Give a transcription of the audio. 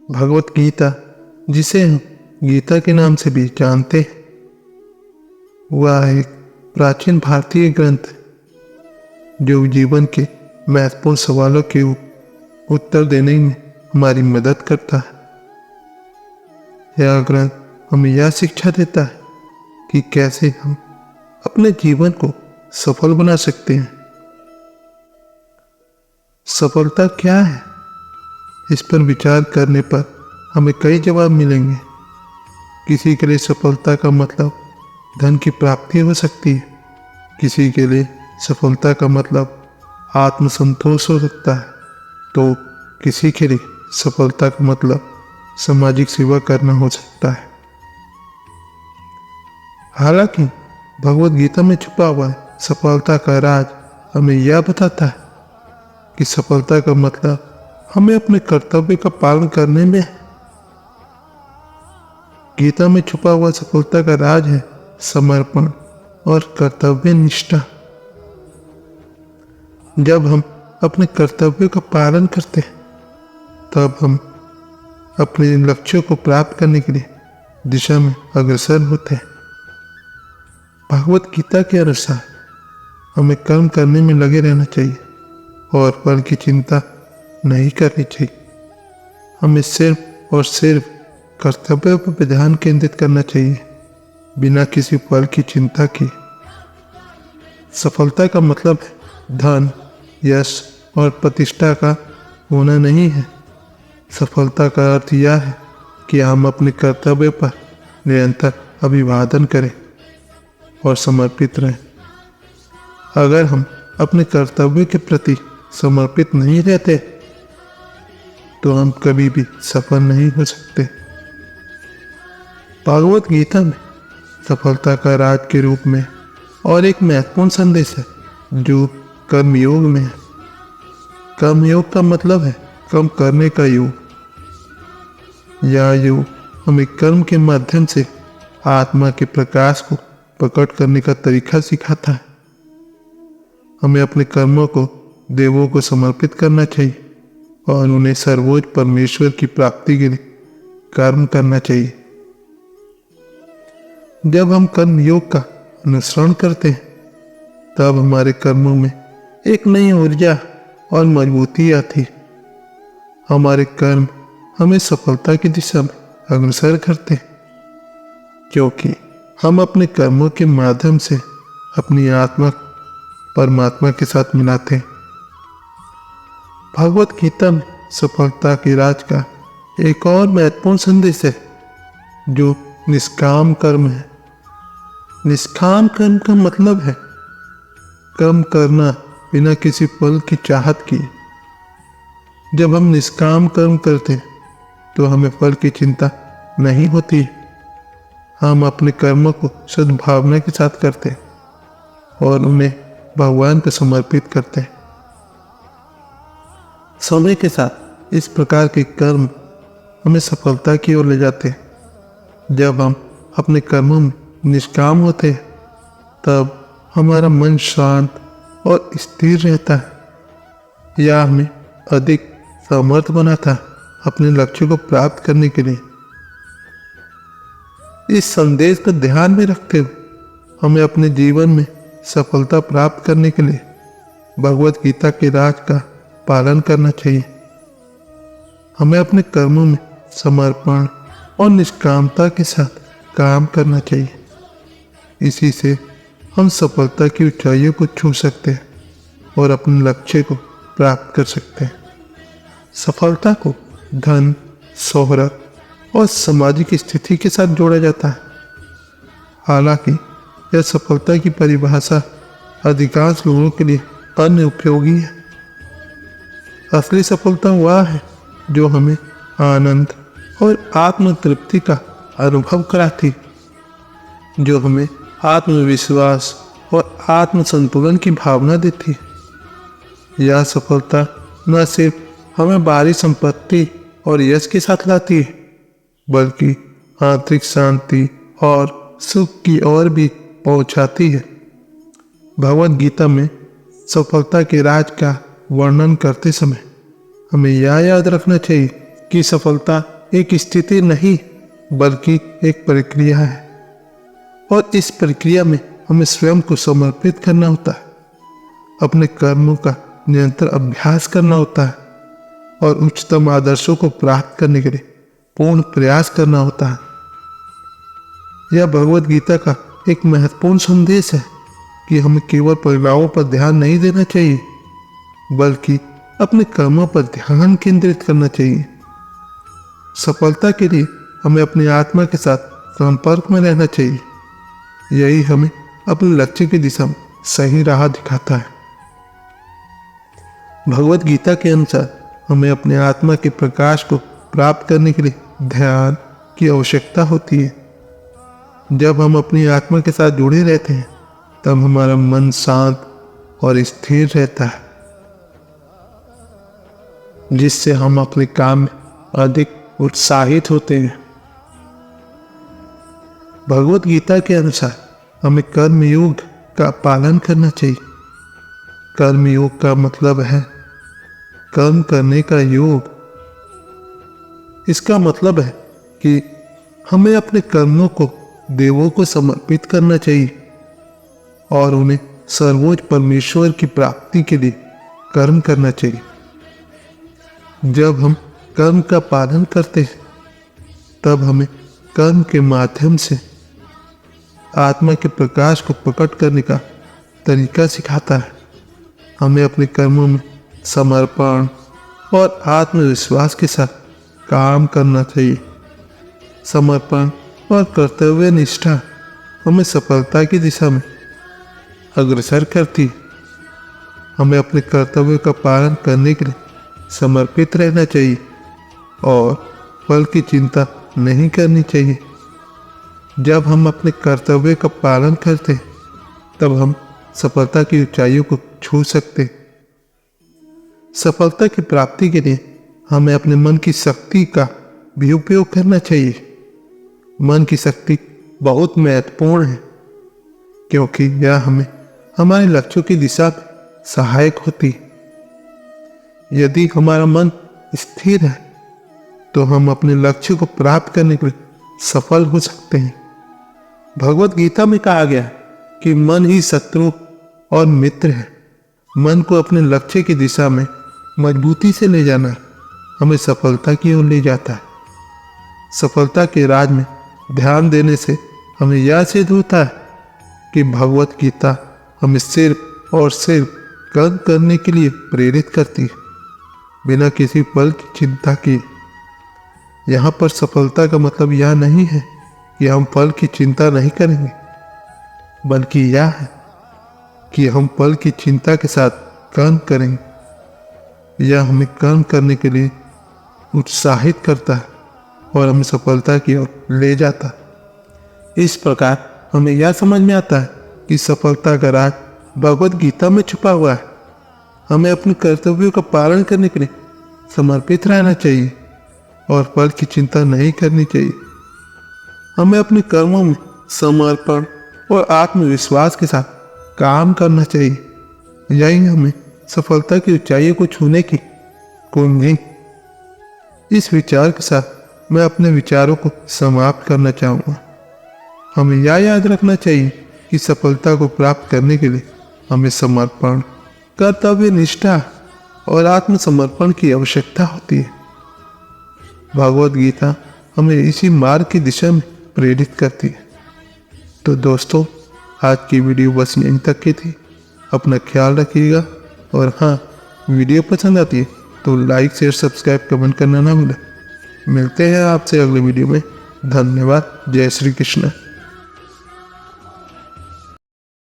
भगवत गीता, जिसे हम गीता के नाम से भी जानते हैं, वह एक प्राचीन भारतीय ग्रंथ है जो जीवन के महत्वपूर्ण सवालों के उत्तर देने में हमारी मदद करता है। यह ग्रंथ हमें यह शिक्षा देता है कि कैसे हम अपने जीवन को सफल बना सकते हैं। सफलता क्या है? इस पर विचार करने पर हमें कई जवाब मिलेंगे। किसी के लिए सफलता का मतलब धन की प्राप्ति हो सकती है, किसी के लिए सफलता का मतलब आत्मसंतोष हो सकता है, तो किसी के लिए सफलता का मतलब सामाजिक सेवा करना हो सकता है। हालांकि भगवत गीता में छुपा हुआ सफलता का राज हमें यह बताता है कि सफलता का मतलब हमें अपने कर्तव्य का पालन करने में है। गीता में छुपा हुआ सफलता का राज है समर्पण और कर्तव्य निष्ठा। जब हम अपने कर्तव्य का पालन करते हैं तब हम अपने लक्ष्यों को प्राप्त करने के लिए दिशा में अग्रसर होते हैं। भगवत गीता के अनुसार हमें कर्म करने में लगे रहना चाहिए और फल की चिंता नहीं करनी चाहिए। हमें सिर्फ और सिर्फ कर्तव्य पर ध्यान केंद्रित करना चाहिए, बिना किसी फल की चिंता किए। सफलता का मतलब है धन, यश और प्रतिष्ठा का होना नहीं है। सफलता का अर्थ यह है कि हम अपने कर्तव्य पर निरंतर अभिवादन करें और समर्पित रहें। अगर हम अपने कर्तव्य के प्रति समर्पित नहीं रहते तो हम कभी भी सफल नहीं हो सकते। भगवत गीता में सफलता का राज के रूप में और एक महत्वपूर्ण संदेश है जो कर्मयोग में है। कर्मयोग का मतलब है कर्म करने का योग। यह योग हमें कर्म के माध्यम से आत्मा के प्रकाश को प्रकट करने का तरीका सिखाता है। हमें अपने कर्मों को देवों को समर्पित करना चाहिए और उन्हें सर्वोच्च परमेश्वर की प्राप्ति के लिए कर्म करना चाहिए। जब हम कर्म योग का अनुसरण करते हैं तब हमारे कर्मों में एक नई ऊर्जा और मजबूती आती है। हमारे कर्म हमें सफलता की दिशा में अग्रसर करते हैं, क्योंकि हम अपने कर्मों के माध्यम से अपनी आत्मा परमात्मा के साथ मिलाते हैं। भगवत गीता में सफलता के राज का एक और महत्वपूर्ण संदेश है जो निष्काम कर्म है। निष्काम कर्म का मतलब है कर्म करना बिना किसी फल की चाहत किए। जब हम निष्काम कर्म करते हैं तो हमें फल की चिंता नहीं होती है। हम अपने कर्मों को सद्भावना के साथ करते हैं और उन्हें भगवान को समर्पित करते हैं। समय के साथ इस प्रकार के कर्म हमें सफलता की ओर ले जाते हैं। जब हम अपने कर्मों में निष्काम होते हैं तब हमारा मन शांत और स्थिर रहता है। यह हमें अधिक समर्थ बनाता है अपने लक्ष्य को प्राप्त करने के लिए। इस संदेश को ध्यान में रखते हुए हमें अपने जीवन में सफलता प्राप्त करने के लिए भगवत गीता के राज का पालन करना चाहिए। हमें अपने कर्मों में समर्पण और निष्कामता के साथ काम करना चाहिए। इसी से हम सफलता की ऊंचाइयों को छू सकते हैं और अपने लक्ष्य को प्राप्त कर सकते हैं। सफलता को धन, शोहरत और सामाजिक स्थिति के साथ जोड़ा जाता है। हालांकि यह सफलता की परिभाषा अधिकांश लोगों के लिए अनुपयोगी है। असली सफलता वह है जो हमें आनंद और आत्मतृप्ति का अनुभव कराती है, जो हमें आत्मविश्वास और आत्मसंतुलन की भावना देती है। यह सफलता न सिर्फ हमें बाहरी संपत्ति और यश के साथ लाती है, बल्कि आंतरिक शांति और सुख की ओर भी पहुंचाती है। भगवत गीता में सफलता के राज का वर्णन करते समय हमें यह याद रखना चाहिए कि सफलता एक स्थिति नहीं बल्कि एक प्रक्रिया है, और इस प्रक्रिया में हमें स्वयं को समर्पित करना होता है, अपने कर्मों का निरंतर अभ्यास करना होता है और उच्चतम आदर्शों को प्राप्त करने के लिए पूर्ण प्रयास करना होता है। यह भगवत गीता का एक महत्वपूर्ण संदेश है कि हमें केवल परिणामों पर ध्यान नहीं देना चाहिए बल्कि अपने कर्मों पर ध्यान केंद्रित करना चाहिए। सफलता के लिए हमें अपनी आत्मा के साथ संपर्क में रहना चाहिए। यही हमें अपने लक्ष्य की दिशा में सही राह दिखाता है। भगवत गीता के अनुसार हमें अपने आत्मा के प्रकाश को प्राप्त करने के लिए ध्यान की आवश्यकता होती है। जब हम अपनी आत्मा के साथ जुड़े रहते हैं तब हमारा मन शांत और स्थिर रहता है, जिससे हम अपने काम में अधिक उत्साहित होते हैं। भगवत गीता के अनुसार हमें कर्म योग का पालन करना चाहिए। कर्म योग का मतलब है कर्म करने का योग। इसका मतलब है कि हमें अपने कर्मों को देवों को समर्पित करना चाहिए और उन्हें सर्वोच्च परमेश्वर की प्राप्ति के लिए कर्म करना चाहिए। जब हम कर्म का पालन करते हैं तब हमें कर्म के माध्यम से आत्मा के प्रकाश को प्रकट करने का तरीका सिखाता है। हमें अपने कर्मों में समर्पण और आत्मविश्वास के साथ काम करना चाहिए। समर्पण और कर्तव्य निष्ठा हमें सफलता की दिशा में अग्रसर करती है। हमें अपने कर्तव्य का पालन करने के लिए समर्पित रहना चाहिए और फल की चिंता नहीं करनी चाहिए। जब हम अपने कर्तव्य का पालन करते हैं तब हम सफलता की ऊंचाइयों को छू सकते हैं। सफलता की प्राप्ति के लिए हमें अपने मन की शक्ति का भी उपयोग करना चाहिए। मन की शक्ति बहुत महत्वपूर्ण है क्योंकि यह हमें हमारे लक्ष्यों की दिशा में सहायक होती है। यदि हमारा मन स्थिर है तो हम अपने लक्ष्य को प्राप्त करने के लिए सफल हो सकते हैं। भगवत गीता में कहा गया कि मन ही शत्रु और मित्र है। मन को अपने लक्ष्य की दिशा में मजबूती से ले जाना हमें सफलता की ओर ले जाता है। सफलता के राज में ध्यान देने से हमें यह सिद्ध होता है कि भगवत गीता हमें सिर्फ और सिर्फ कर्म करने के लिए प्रेरित करती है, बिना किसी फल की चिंता किए। यहाँ पर सफलता का मतलब यह नहीं है कि हम फल की चिंता नहीं करेंगे, बल्कि यह है कि हम फल की चिंता के साथ कर्म करेंगे। यह हमें कर्म करने के लिए उत्साहित करता है और हमें सफलता की ओर ले जाता है। इस प्रकार हमें यह समझ में आता है कि सफलता का राज भगवत गीता में छुपा हुआ है। हमें अपने कर्तव्यों का पालन करने के लिए समर्पित रहना चाहिए और फल की चिंता नहीं करनी चाहिए। हमें अपने कर्मों में समर्पण और आत्मविश्वास के साथ काम करना चाहिए। यही हमें सफलता की ऊंचाइयों को छूने की कुंजी। इस विचार के साथ मैं अपने विचारों को समाप्त करना चाहूँगा। हमें यह याद रखना चाहिए कि सफलता को प्राप्त करने के लिए हमें समर्पण, कर्तव्य निष्ठा और आत्मसमर्पण की आवश्यकता होती है। भगवत गीता हमें इसी मार्ग की दिशा में प्रेरित करती है। तो दोस्तों, आज की वीडियो बस यहीं तक की थी। अपना ख्याल रखिएगा और हाँ, वीडियो पसंद आती है तो लाइक शेयर सब्सक्राइब कमेंट करना ना भूलें। मिलते हैं आपसे अगले वीडियो में। धन्यवाद। जय श्री कृष्ण।